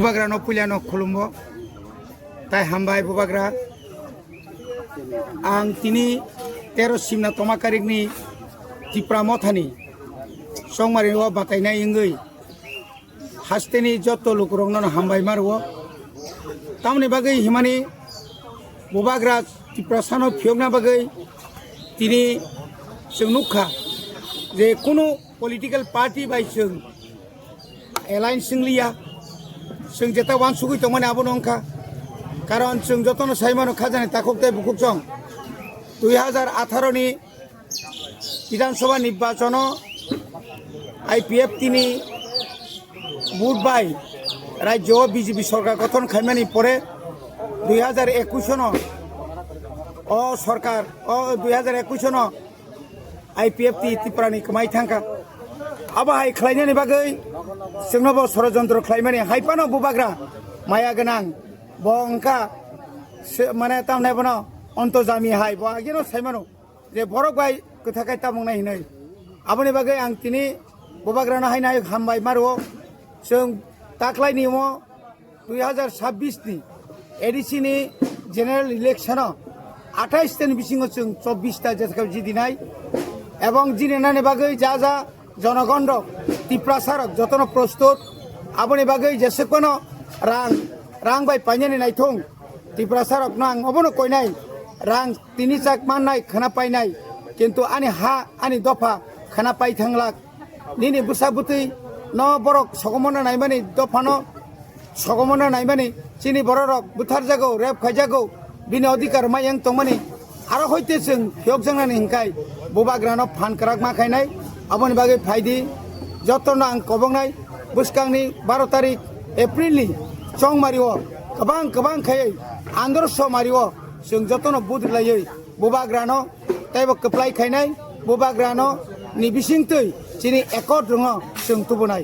Bubagra no puliano Colombo, Tai Hambai Bubagra, Ang Tini, Terosimna Tomakarigni, Tipra Motani, Songmario Bataina Ingui, Hasteni Joto Lukurong Hambai Marwo, Tamni Bagay Himani, Bubagra, Tiprasano Pyogna Bagay, Tini Sunuka, the Kuno political party by Sung, Alliance Singlia. Sung jeta wan sugui tomane abo nongka karon sung jotono saimano khajane takokte bukukjong 2018 ni বিধানসভা নির্বাচন IPF তিনি বুধবাই রাজ্য BJP সরকার গঠন খাইমানি পরে 2021 ও সরকার ও 2021 IPF তি ত্রিপুরানি কমাই থাঙ্কা আবাহাই খাইনানি বাগৈ जोंनाबो षड़यंत्र खालामनानै हाइपानो बुबाग्रा माया गोनां बंका माने तामने बनो अन्तजामि हाइ बागिनो साइमानो जे बरक बाय कथाखाय तामंनाय हिनै आबनि बागै आं तिनि बुबाग्रानो हाइनाय हामबाय मारो जों दाख्लायनि 2026 नि एडिसि नि जेनेरेल इलेक्शनो 28 दिन बिसिङो जों 24 ता जेथाव जिदिनाय এবং जिनेनानि बागै जा जा জনগণ টিপ্রাসারক যতন প্রস্তুত আপনি বাগৈ যেসে কোনো রাং বাই পাইনানি নাইথং টিপ্রাসারক নাং অবনো কইনাই রাং তিনি চাক মাননাই খানা পাইনাই কিন্তু আনি হা আনি দফা খানা পাই থাংলাক নিনি বুসাবুতি ন বরক সগমনা নাইমানি দফানো সগমনা নাইমানি চিনি বররক বুথার জাগো রেপ খাইজাগো বিনি অধিকার মাইয়াং তংমানি আরো হইতে जों হিয়কজাংনানি हिंखाय बुबाग्रानो फान कराक माखायनाय आबनि बागै फायदि जतन आं कबंनाय बुसकांनि 12 तारिख एप्रिलनि चंग मारिओ गोबां खायै आंदर्श मारिओ जों जतन बुद्लायै बुबाग्रानो ताइबो कप्लाय खायनाय बुबाग्रानो नि बिसिंतै जिनि एकट दङ जों तुबनाय